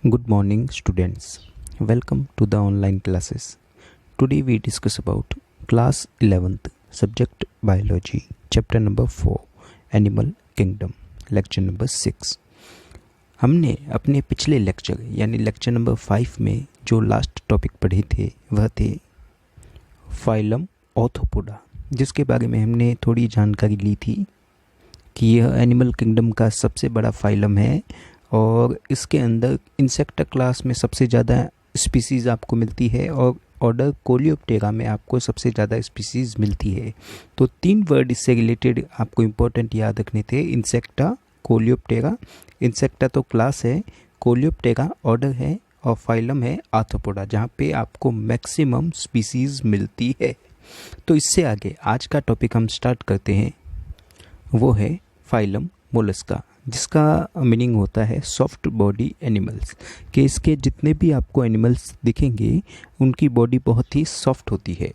Good morning, students. Welcome to the online classes. Today we discuss about class 11th, subject biology, chapter number 4, animal kingdom, lecture number 6. हमने अपने पिछले lecture यानी lecture number 5 में जो last topic पढ़े थे वह थे फाइलम ऑर्थोपोडा, जिसके बारे में हमने थोड़ी जानकारी ली थी कि यह एनिमल किंगडम का सबसे बड़ा फाइलम है और इसके अंदर इंसेक्टा क्लास में सबसे ज़्यादा स्पीसीज़ आपको मिलती है और ऑर्डर कोलियोप्टेरा में आपको सबसे ज़्यादा स्पीसीज़ मिलती है। तो 3 वर्ड इससे रिलेटेड आपको इम्पोर्टेंट याद रखने थे। Insecta, Coleoptera. इंसेक्टा तो क्लास है, कोलियोप्टेरा ऑर्डर है और फाइलम है आर्थ्रोपोडा, जहाँ पे आपको मैक्सिमम स्पीसीज़ मिलती है। तो इससे आगे आज का टॉपिक हम स्टार्ट करते हैं, वो है फाइलम मोलस्का, जिसका मीनिंग होता है सॉफ्ट बॉडी एनिमल्स। कि इसके जितने भी आपको एनिमल्स दिखेंगे उनकी बॉडी बहुत ही सॉफ्ट होती है।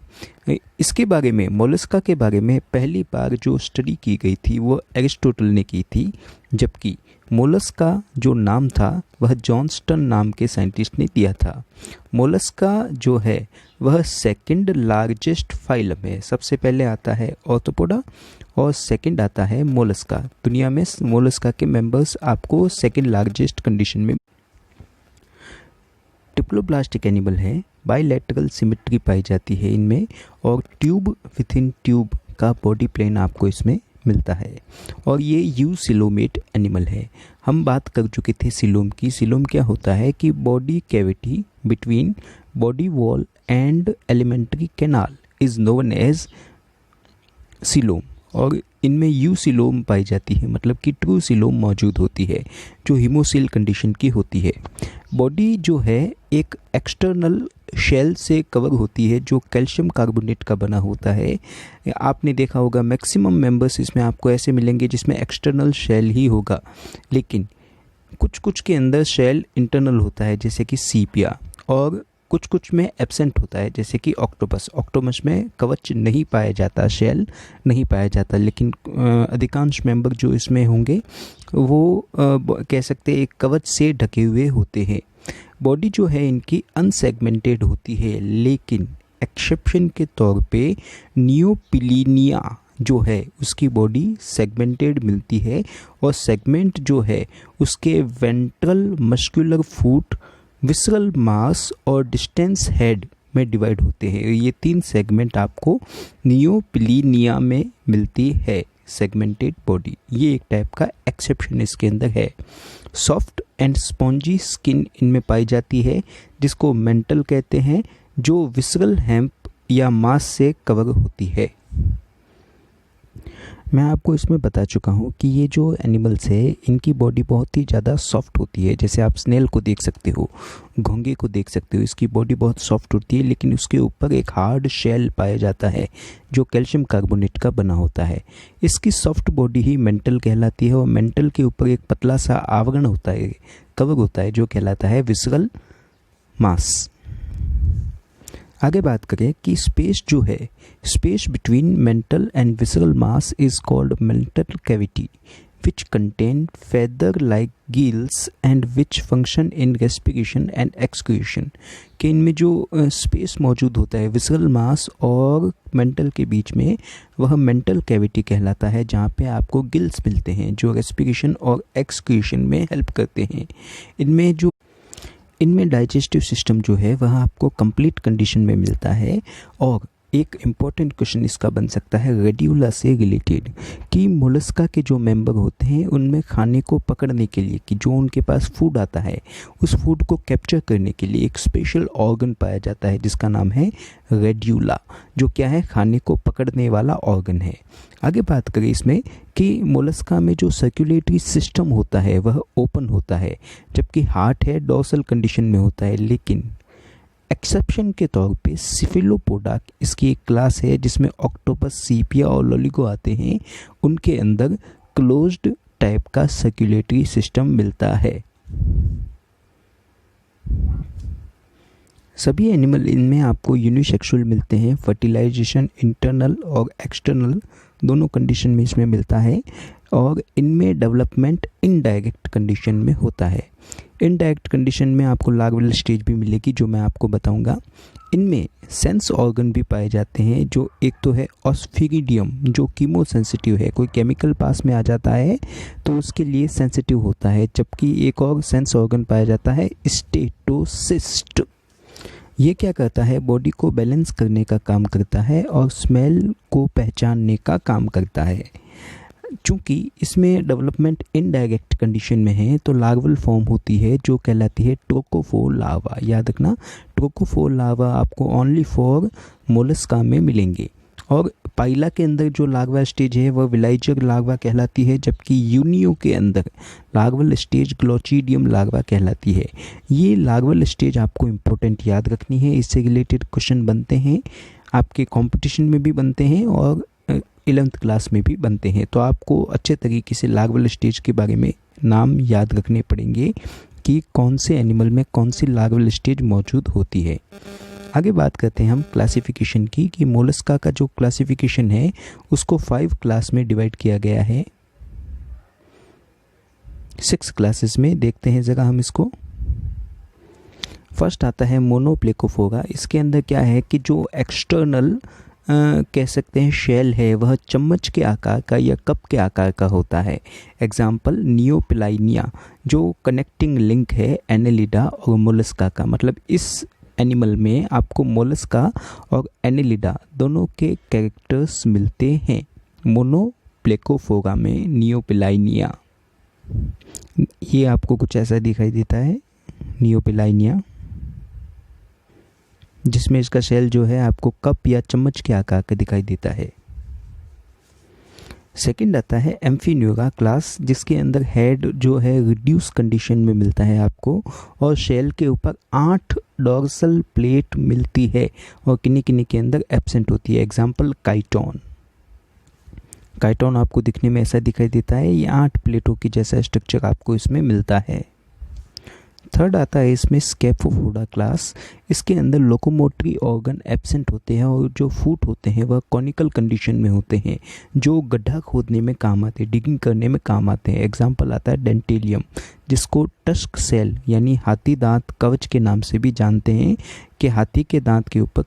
इसके बारे में, मोलस्का के बारे में पहली बार जो स्टडी की गई थी वो एरिस्टोटल ने की थी, जबकि मोलस्का जो नाम था वह जॉनस्टन नाम के साइंटिस्ट ने दिया था। मोलस्का जो है वह सेकंड लार्जेस्ट फाइलम है। सबसे पहले आता है ऑर्थोपोडा और सेकंड आता है मोलस्का। दुनिया में मोलस्का के मेंबर्स आपको सेकंड लार्जेस्ट कंडीशन में। डिप्लोब्लास्टिक एनिमल है, बाइलेटरल सिमेट्री पाई जाती है इनमें और ट्यूब विथ इन ट्यूब का बॉडी प्लेन आपको इसमें मिलता है और ये यूसिलोमेट एनिमल है। हम बात कर चुके थे सिलोम की। सिलोम क्या होता है कि body cavity between body wall and alimentary canal is known as coelom और इनमें यूसिलोम पाई जाती है, मतलब कि ट्रू सिलोम मौजूद होती है जो हीमोसिल कंडीशन की होती है। बॉडी जो है एक एक्सटर्नल शेल से कवर होती है जो कैल्शियम कार्बोनेट का बना होता है। आपने देखा होगा मैक्सिमम मेंबर्स इसमें आपको ऐसे मिलेंगे जिसमें एक्सटर्नल शेल ही होगा, लेकिन कुछ कुछ के अंदर शेल इंटरनल होता है जैसे कि सीपिया, और कुछ कुछ में एब्सेंट होता है जैसे कि ऑक्टोपस। ऑक्टोपस में कवच नहीं पाया जाता, शेल नहीं पाया जाता, लेकिन अधिकांश मेंबर जो इसमें होंगे वो कह सकते हैं एक कवच से ढके हुए होते हैं। बॉडी जो है इनकी अनसेगमेंटेड होती है, लेकिन एक्सेप्शन के तौर पे नियोपिलीनिया जो है उसकी बॉडी सेगमेंटेड मिलती है और सेगमेंट जो है उसके वेंट्रल मस्कुलर फूट, विसरल मास और डिस्टेंस हेड में डिवाइड होते हैं। ये 3 सेगमेंट आपको नियोपिलीनिया में मिलती है, सेगमेंटेड बॉडी। ये एक टाइप का एक्सेप्शन इसके अंदर है। सॉफ्ट एंड स्पॉन्जी स्किन इनमें पाई जाती है जिसको मेंटल कहते हैं, जो विसरल हेम्प या मांस से कवर होती है। मैं आपको इसमें बता चुका हूँ कि ये जो एनिमल्स है इनकी बॉडी बहुत ही ज़्यादा सॉफ्ट होती है। जैसे आप स्नेल को देख सकते हो, घोंगे को देख सकते हो, इसकी बॉडी बहुत सॉफ्ट होती है, लेकिन उसके ऊपर एक हार्ड शेल पाया जाता है जो कैल्शियम कार्बोनेट का बना होता है। इसकी सॉफ्ट बॉडी ही मेंटल कहलाती है और मेंटल के ऊपर एक पतला सा आवरण होता है, कवर होता है, जो कहलाता है विसरल मास। आगे बात करें कि स्पेस जो है, space between mental and visceral mass is called mantle cavity which contain feather like gills and which function in respiration and excretion. कि इनमें जो स्पेस मौजूद होता है विसरल मास और मेंटल के बीच में, वह मेंटल कैविटी कहलाता है, जहाँ पे आपको गिल्स मिलते हैं जो रेस्पिरेशन और एक्सक्रीशन में हेल्प करते हैं। इनमें डाइजेस्टिव सिस्टम जो है वह आपको कंप्लीट कंडीशन में मिलता है। और एक इम्पॉर्टेंट क्वेश्चन इसका बन सकता है रेडियोला से रिलेटेड, कि मोलस्का के जो मेंबर होते हैं उनमें खाने को पकड़ने के लिए, कि जो उनके पास फूड आता है उस फूड को कैप्चर करने के लिए एक स्पेशल ऑर्गन पाया जाता है जिसका नाम है रेडियोला, जो क्या है, खाने को पकड़ने वाला ऑर्गन है। आगे बात करें इसमें कि मोलस्का में जो सर्कुलेटरी सिस्टम होता है वह ओपन होता है, जबकि हार्ट है डोर्सल कंडीशन में होता है। लेकिन एक्सेप्शन के तौर पे सिफिलोपोडा इसकी एक क्लास है जिसमें ऑक्टोपस, सीपिया और लोलिगो आते हैं, उनके अंदर क्लोज्ड टाइप का सर्कुलेटरी सिस्टम मिलता है। सभी एनिमल इनमें आपको यूनिसेक्सुअल मिलते हैं। फर्टिलाइजेशन इंटरनल और एक्सटर्नल दोनों कंडीशन में इसमें मिलता है और इनमें डेवलपमेंट इनडायरेक्ट कंडीशन में होता है। इनडायरेक्ट कंडीशन में आपको लार्वल स्टेज भी मिलेगी, जो मैं आपको बताऊंगा। इनमें सेंस ऑर्गन भी पाए जाते हैं, जो एक तो है ऑस्फिरिडियम, जो कीमो सेंसिटिव है, कोई केमिकल पास में आ जाता है तो उसके लिए सेंसिटिव होता है। जबकि एक और सेंस ऑर्गन पाया जाता है स्टेटोसिस्ट। ये क्या करता है, बॉडी को बैलेंस करने का काम करता है और स्मेल को पहचानने का काम करता है। चूँकि इसमें डेवलपमेंट इनडायरेक्ट कंडीशन में है तो लार्वल फॉर्म होती है जो कहलाती है ट्रोकोफोर लार्वा। याद रखना, ट्रोकोफोर लार्वा आपको ओनली फॉर मोलस्का में मिलेंगे। और पाइला के अंदर जो लार्वा स्टेज है वह विलाइजर लार्वा कहलाती है, जबकि यूनियो के अंदर लार्वल स्टेज ग्लोचिडियम लार्वा कहलाती है। ये लार्वल स्टेज आपको इम्पोर्टेंट याद रखनी है, इससे रिलेटेड क्वेश्चन बनते हैं, आपके कंपटीशन में भी बनते हैं और 11th क्लास में भी बनते हैं। तो आपको अच्छे तरीके से लार्वल स्टेज के बारे में नाम याद रखने पड़ेंगे कि कौन से एनिमल में कौन सी लार्वल स्टेज मौजूद होती है। आगे बात करते हैं हम क्लासिफिकेशन की, कि मोलस्का का जो क्लासिफिकेशन है उसको 5 क्लास में डिवाइड किया गया है, 6 क्लासेस में। देखते हैं ज़रा हम इसको। फर्स्ट आता है मोनोप्लेकोफोरा। इसके अंदर क्या है कि जो एक्सटर्नल कह सकते हैं शेल है वह चम्मच के आकार का या कप के आकार का होता है। एग्जाम्पल नियोपिलाइनिया, जो कनेक्टिंग लिंक है एनेलिडा और मोलस्का का। मतलब इस एनिमल में आपको मोलस्का और एनेलिडा दोनों के कैरेक्टर्स मिलते हैं। मोनोप्लेकोफोरा में नियोपिलाइनिया, ये आपको कुछ ऐसा दिखाई देता है नियोपिलाइनिया, जिसमें इसका शेल जो है आपको कप या चम्मच के आकार का दिखाई देता है। सेकंड आता है एम्फीन्यूरा क्लास, जिसके अंदर हेड जो है रिड्यूस कंडीशन में मिलता है आपको, और शेल के ऊपर 8 डॉर्सल प्लेट मिलती है और किन्हीं किन्हीं के अंदर एब्सेंट होती है। एग्जाम्पल काइटोन। काइटोन आपको दिखने में ऐसा दिखाई देता है, ये 8 प्लेटों की जैसा स्ट्रक्चर आपको इसमें मिलता है। थर्ड आता है इसमें स्केपोफोरा क्लास। इसके अंदर लोकोमोटरी ऑर्गन एब्सेंट होते हैं और जो फूट होते हैं वह कॉनिकल कंडीशन में होते हैं, जो गड्ढा खोदने में काम आते हैं, डिगिंग करने में काम आते हैं। एग्जाम्पल आता है डेंटेलियम, जिसको टस्क सेल यानी हाथी दांत कवच के नाम से भी जानते हैं, कि हाथी के दांत के ऊपर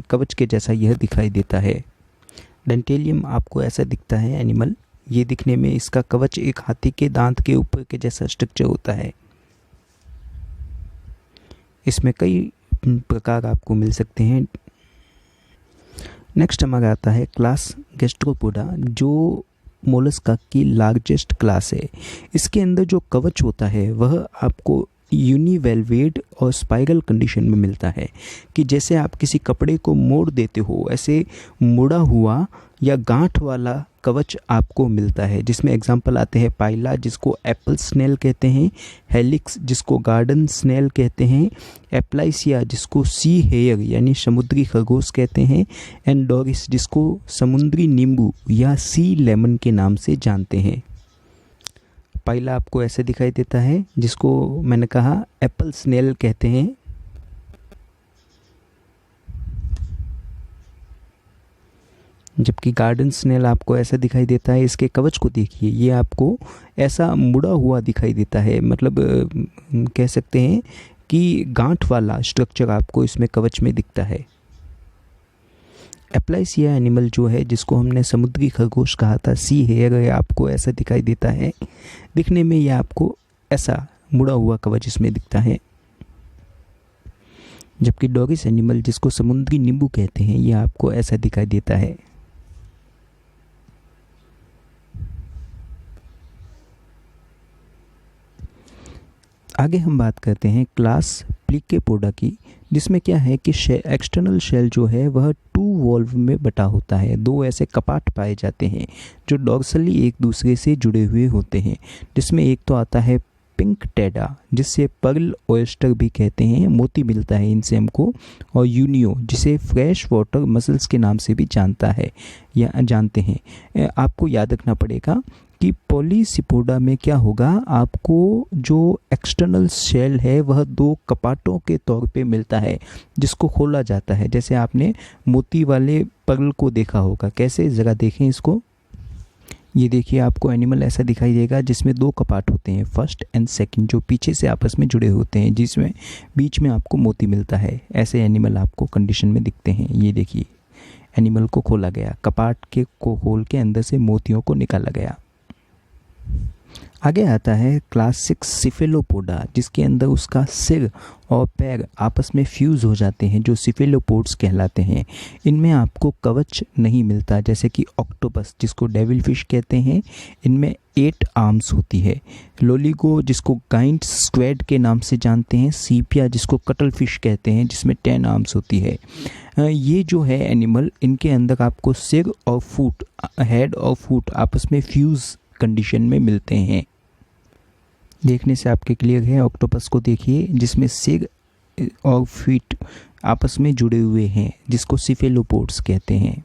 कवच के जैसा यह दिखाई देता है। डेंटेलियम आपको ऐसा दिखता है एनिमल, ये दिखने में इसका कवच एक हाथी के दांत के ऊपर के जैसा स्ट्रक्चर होता है। इसमें कई प्रकार आपको मिल सकते हैं। नेक्स्ट हमारा आता है क्लास गैस्ट्रोपोडा, जो मोलस्का की लार्जेस्ट क्लास है। इसके अंदर जो कवच होता है वह आपको यूनिवेलवेट और स्पाइरल कंडीशन में मिलता है, कि जैसे आप किसी कपड़े को मोड़ देते हो ऐसे मुड़ा हुआ या गांठ वाला कवच आपको मिलता है, जिसमें एग्जाम्पल आते हैं पाइला, जिसको एप्पल स्नेल कहते हैं, हेलिक्स जिसको गार्डन स्नेल कहते हैं, एप्लाइसिया जिसको सी हेयर यानी समुद्री खरगोश कहते हैं, एंड डोरिस जिसको समुद्री नींबू या सी लेमन के नाम से जानते हैं। पाइला आपको ऐसे दिखाई देता है, जिसको मैंने कहा एप्पल स्नेल कहते हैं। जबकि गार्डन स्नेल आपको ऐसा दिखाई देता है, इसके कवच को देखिए, ये आपको ऐसा मुड़ा हुआ दिखाई देता है, मतलब कह सकते हैं कि गांठ वाला स्ट्रक्चर आपको इसमें कवच में दिखता है। एप्लाइसिया एनिमल जो है, जिसको हमने समुद्री खरगोश कहा था, सी हेयर, आपको ऐसा दिखाई देता है, दिखने में ये आपको ऐसा मुड़ा हुआ कवच इसमें दिखता है। जबकि डोरिस एनिमल जिसको समुद्री नींबू कहते हैं, ये आपको ऐसा दिखाई देता है। आगे हम बात करते हैं क्लास प्लीकेपोडा की, जिसमें क्या है कि एक्सटर्नल शेल जो है वह 2 वॉल्व में बटा होता है। 2 ऐसे कपाट पाए जाते हैं जो डॉर्सली एक दूसरे से जुड़े हुए होते हैं, जिसमें एक तो आता है पिंक टेडा, जिससे पर्ल ओयस्टर भी कहते हैं, मोती मिलता है इनसे हमको, और यूनियो जिसे फ्रेश वाटर मसल्स के नाम से भी जानते हैं। आपको याद रखना पड़ेगा कि पॉलीसिपोडा में क्या होगा, आपको जो एक्सटर्नल शेल है वह 2 कपाटों के तौर पे मिलता है, जिसको खोला जाता है। जैसे आपने मोती वाले पर्ल को देखा होगा, कैसे, ज़रा देखें इसको, ये देखिए आपको एनिमल ऐसा दिखाई देगा जिसमें दो कपाट होते हैं, फर्स्ट एंड सेकंड, जो पीछे से आपस में जुड़े होते हैं, जिसमें बीच में आपको मोती मिलता है। ऐसे एनिमल आपको कंडीशन में दिखते हैं। ये देखिए एनिमल को खोला गया, कपाट के को खोल के अंदर से मोतियों को निकाला गया। आगे आता है क्लास 6 सिफेलोपोडा, जिसके अंदर उसका सिर और पैर आपस में फ्यूज़ हो जाते हैं, जो सिफेलोपोड्स कहलाते हैं। इनमें आपको कवच नहीं मिलता, जैसे कि ऑक्टोपस जिसको डेविल फिश कहते हैं, इनमें 8 आर्म्स होती है। लोलिगो जिसको गाइंट स्क्वेड के नाम से जानते हैं, सीपिया जिसको कटल फिश कहते हैं, जिसमें 10 आर्म्स होती है। ये जो है एनिमल, इनके अंदर आपको सिर और फुट, हेड और फुट आपस में फ्यूज़ कंडीशन में मिलते हैं। देखने से आपके क्लियर है। ऑक्टोपस को देखिए जिसमें सिर और फीट आपस में जुड़े हुए हैं, जिसको सिफेलोपोड्स कहते हैं।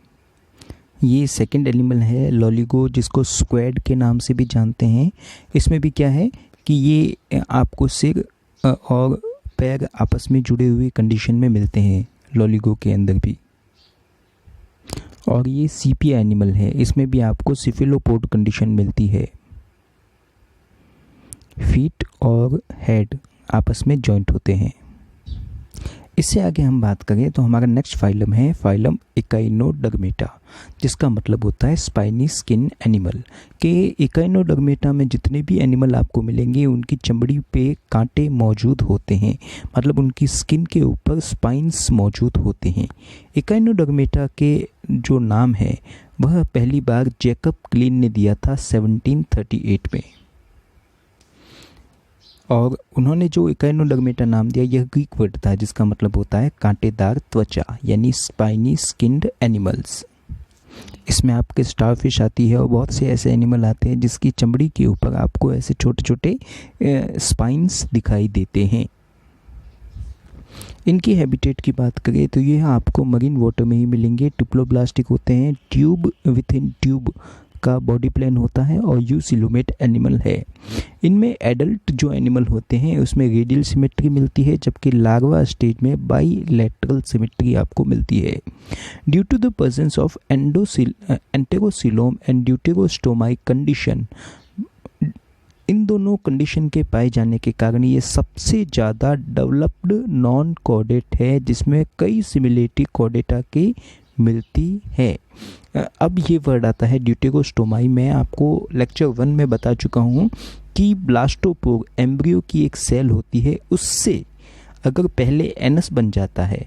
ये सेकंड एनिमल है लोलिगो, जिसको स्क्वेड के नाम से भी जानते हैं। इसमें भी क्या है कि ये आपको सिर और पैर आपस में जुड़े हुए कंडीशन में मिलते हैं लोलिगो के अंदर भी। और ये सीपिया एनिमल है, इसमें भी आपको सिफेलोपोड कंडीशन मिलती है। फीट और हेड आपस में जॉइंट होते हैं। इससे आगे हम बात करें तो हमारा नेक्स्ट फाइलम है फाइलम इकाइनोडर्मेटा, जिसका मतलब होता है स्पाइनी स्किन एनिमल। के इकाइनोडर्मेटा में जितने भी एनिमल आपको मिलेंगे उनकी चमड़ी पे कांटे मौजूद होते हैं, मतलब उनकी स्किन के ऊपर स्पाइन्स मौजूद होते हैं। इकाइनोडर्मेटा के जो नाम है वह पहली बार जैकब क्लीन ने दिया था 1738 में, और उन्होंने जो इकाइनोडर्मेटा नाम दिया यह ग्रीक वर्ड था, जिसका मतलब होता है कांटेदार त्वचा, यानी स्पाइनी स्किन्ड एनिमल्स। इसमें आपके स्टारफिश आती है और बहुत से ऐसे एनिमल आते हैं जिसकी चमड़ी के ऊपर आपको ऐसे छोटे छोटे स्पाइन्स दिखाई देते हैं। इनकी हैबिटेट की बात करें तो ये आपको मरीन वाटर में ही मिलेंगे। डिप्लोब्लास्टिक होते हैं, ट्यूब विथ इन ट्यूब का बॉडी प्लान होता है और यूसिलोमेट एनिमल है। इनमें एडल्ट जो एनिमल होते हैं उसमें रेडियल सिमेट्री मिलती है, जबकि लार्वा स्टेज में बाईलैटरल सिमेट्री आपको मिलती है। Due to the presence of enterocoelom and deuterostomy condition, इन दोनों कंडीशन के पाए जाने के कारण ये सबसे ज़्यादा डेवलप्ड नॉन कॉर्डेट है, जिसमें कई सिमिलरिटी कॉर्डेटा की मिलती है। अब ये वर्ड आता है ड्यूटेरोस्टोमाई। मैं आपको लेक्चर 1 में बता चुका हूँ कि ब्लास्टोपोर एम्ब्रियो की एक सेल होती है, उससे अगर पहले एनस बन जाता है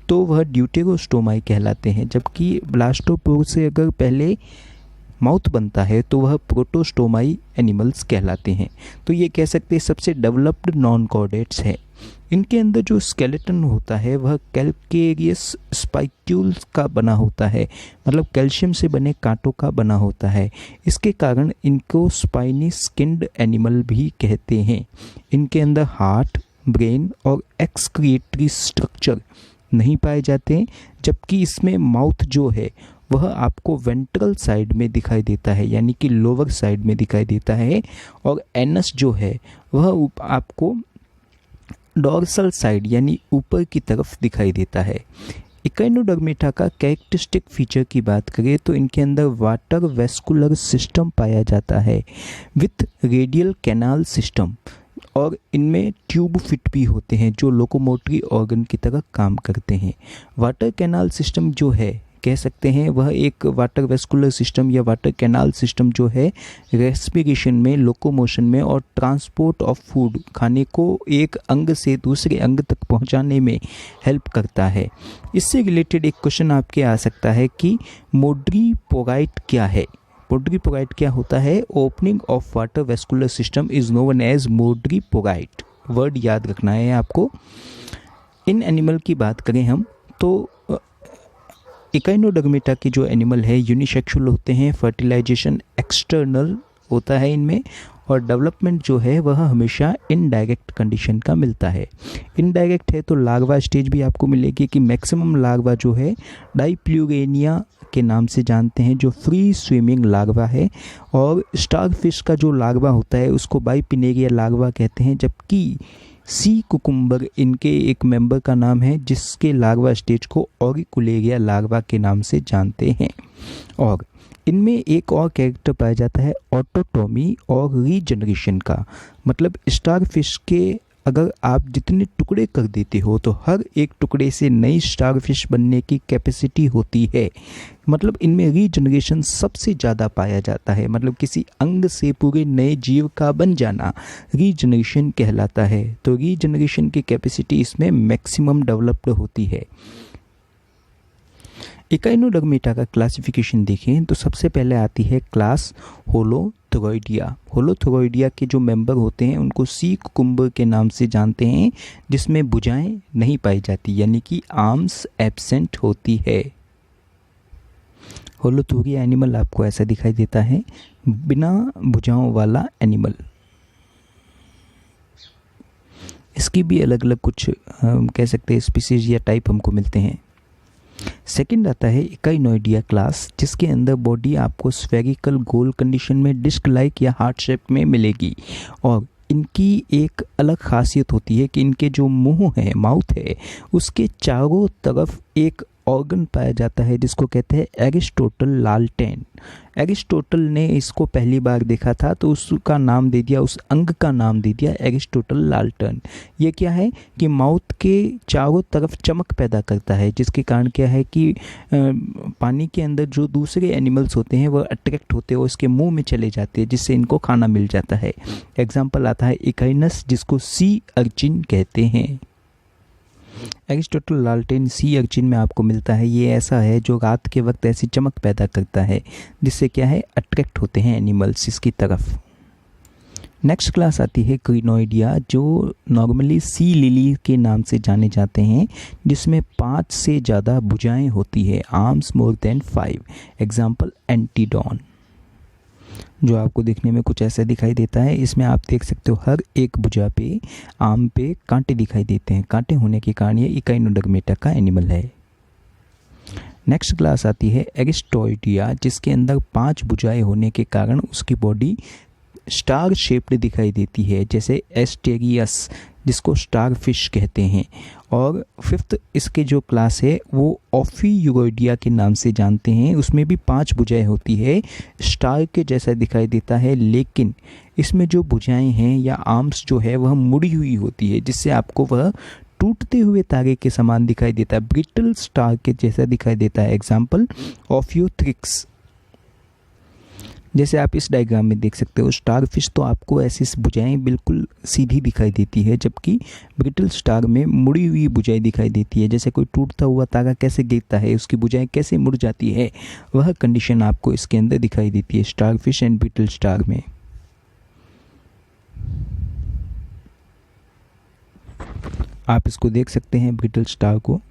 तो वह ड्यूटेरोस्टोमाई कहलाते हैं, जबकि ब्लास्टोपोर से अगर पहले माउथ बनता है तो वह प्रोटोस्टोमाई एनिमल्स कहलाते हैं। तो ये कह सकते हैं सबसे डेवलप्ड नॉन कॉर्डेट्स है। इनके अंदर जो स्केलेटन होता है वह कैल्केरियस स्पाइक्यूल्स का बना होता है, मतलब कैल्शियम से बने कांटों का बना होता है। इसके कारण इनको स्पाइनी स्किन्ड एनिमल भी कहते हैं। इनके अंदर हार्ट, ब्रेन और एक्सक्रिएटरी स्ट्रक्चर नहीं पाए जाते हैं, जबकि इसमें माउथ जो है वह आपको वेंट्रल साइड में दिखाई देता है, यानी कि लोअर साइड में दिखाई देता है, और एनस जो है वह आपको डॉर्सल साइड यानी ऊपर की तरफ दिखाई देता है। इकाइनोडर्मेटा का कैरेक्टरिस्टिक फीचर की बात करें तो इनके अंदर वाटर वेस्कुलर सिस्टम पाया जाता है विथ रेडियल कैनाल सिस्टम, और इनमें ट्यूब फिट भी होते हैं जो लोकोमोटरी ऑर्गन की तरह काम करते हैं। वाटर कैनाल सिस्टम जो है कह सकते हैं वह एक वाटर वेस्कुलर सिस्टम या वाटर कैनाल सिस्टम जो है रेस्पिरेशन में, लोकोमोशन में और ट्रांसपोर्ट ऑफ फूड, खाने को एक अंग से दूसरे अंग तक पहुंचाने में हेल्प करता है। इससे रिलेटेड एक क्वेश्चन आपके आ सकता है कि मोड्री पोगाइट क्या है। मोड्री पोगाइट क्या होता है? Opening of water vascular system is known as madreporite. Word याद रखना है आपको। इन एनिमल की बात करें हम तो इकाइनोडर्मेटा के जो एनिमल है यूनिसेक्सुअल होते हैं, फर्टिलाइजेशन एक्सटर्नल होता है इनमें, और डेवलपमेंट जो है वह हमेशा इनडायरेक्ट कंडीशन का मिलता है। इनडायरेक्ट है तो लार्वा स्टेज भी आपको मिलेगी कि मैक्सिमम लार्वा जो है डाइप्ल्यूरेनिया के नाम से जानते हैं, जो फ्री स्विमिंग लार्वा है, और स्टारफिश का जो लार्वा होता है उसको बाइपिनेरिया लार्वा कहते हैं, जबकि सी कुकुम्बर इनके एक मेंबर का नाम है जिसके लार्वा स्टेज को ऑरिकुलेरिया लार्वा के नाम से जानते हैं। और इनमें एक और कैरेक्टर पाया जाता है ऑटोटॉमी और रीजनरेशन का। मतलब स्टारफिश के अगर आप जितने टुकड़े कर देते हो तो हर एक टुकड़े से नई स्टारफिश बनने की कैपेसिटी होती है। मतलब इनमें रीजनरेशन सबसे ज़्यादा पाया जाता है। मतलब किसी अंग से पूरे नए जीव का बन जाना रीजनरेशन कहलाता है। तो रीजनरेशन की कैपेसिटी इसमें मैक्सिमम डेवलप्ड होती है। इकाइनोडर्मेटा का क्लासिफिकेशन देखें तो सबसे पहले आती है क्लास होलोथोरॉइडिया। होलोथोरॉइडिया के जो मेंबर होते हैं उनको सी कुकुम्बर के नाम से जानते हैं, जिसमें भुजाएं नहीं पाई जाती, यानी कि आर्म्स एब्सेंट होती है। होलोथोरिया एनिमल आपको ऐसा दिखाई देता है, बिना भुजाओं वाला एनिमल। इसकी भी अलग अलग कुछ कह सकते हैं स्पीसीज या टाइप हमको मिलते हैं। सेकंड आता है इकाइनोइडिया क्लास, जिसके अंदर बॉडी आपको स्फेरिकल गोल कंडीशन में डिस्क लाइक या हार्ट शेप में मिलेगी। और इनकी एक अलग खासियत होती है कि इनके जो मुंह है, माउथ है, उसके चारों तरफ एक ऑर्गन पाया जाता है जिसको कहते हैं एरिस्टोटल लालटेन। एरिस्टोटल ने इसको पहली बार देखा था तो उसका नाम दे दिया, उस अंग का नाम दे दिया एरिस्टोटल लालटेन। ये क्या है कि माउथ के चारों तरफ चमक पैदा करता है, जिसके कारण क्या है कि पानी के अंदर जो दूसरे एनिमल्स होते हैं वह अट्रैक्ट होते हैं और इसके मुंह में चले जाते हैं, जिससे इनको खाना मिल जाता है। एग्जाम्पल आता है इकाइनस, जिसको सी अर्चिन कहते हैं। एरिस्टोटल लालटेन सी अर्चिन में आपको मिलता है। ये ऐसा है जो रात के वक्त ऐसी चमक पैदा करता है जिससे क्या है अट्रैक्ट होते हैं एनिमल्स इसकी तरफ। नेक्स्ट क्लास आती है क्रिनोइडिया, जो नॉर्मली सी लिली के नाम से जाने जाते हैं, जिसमें 5 से ज़्यादा भुजाएं होती है, arms more than 5। Example Antedon, जो आपको देखने में कुछ ऐसा दिखाई देता है। इसमें आप देख सकते हो हर एक भुजा पे, आर्म पे कांटे दिखाई देते हैं। कांटे होने के कारण ये इकाइनोडर्मेटा का एनिमल है। नेक्स्ट क्लास आती है एरिस्टोइडिया, जिसके अंदर 5 भुजाएं होने के कारण उसकी बॉडी स्टार शेप्ड दिखाई देती है, जैसे एस्टेरियस, जिसको स्टार फिश कहते हैं। और फिफ्थ इसके जो क्लास है वो ऑफियूरोइडिया के नाम से जानते हैं। उसमें भी 5 भुजाएं होती है, स्टार के जैसा दिखाई देता है, लेकिन इसमें जो भुजाएं हैं या आर्म्स जो है वह मुड़ी हुई होती है, जिससे आपको वह टूटते हुए तारे के समान दिखाई देता है, ब्रिटल स्टार के जैसा दिखाई देता है। एग्जाम्पल ऑफियोथ्रिक्स। जैसे आप इस डायग्राम में देख सकते हो, स्टार फिश तो आपको ऐसी भुजाएं बिल्कुल सीधी दिखाई देती है, जबकि ब्रिटल स्टार में मुड़ी हुई भुजाएं दिखाई देती है। जैसे कोई टूटता हुआ तारा कैसे गिरता है, उसकी भुजाएं कैसे मुड़ जाती है, वह कंडीशन आपको इसके अंदर दिखाई देती है star fish and brittle star में। आप इसको देख सकते हैं ब्रिटल स्टार को।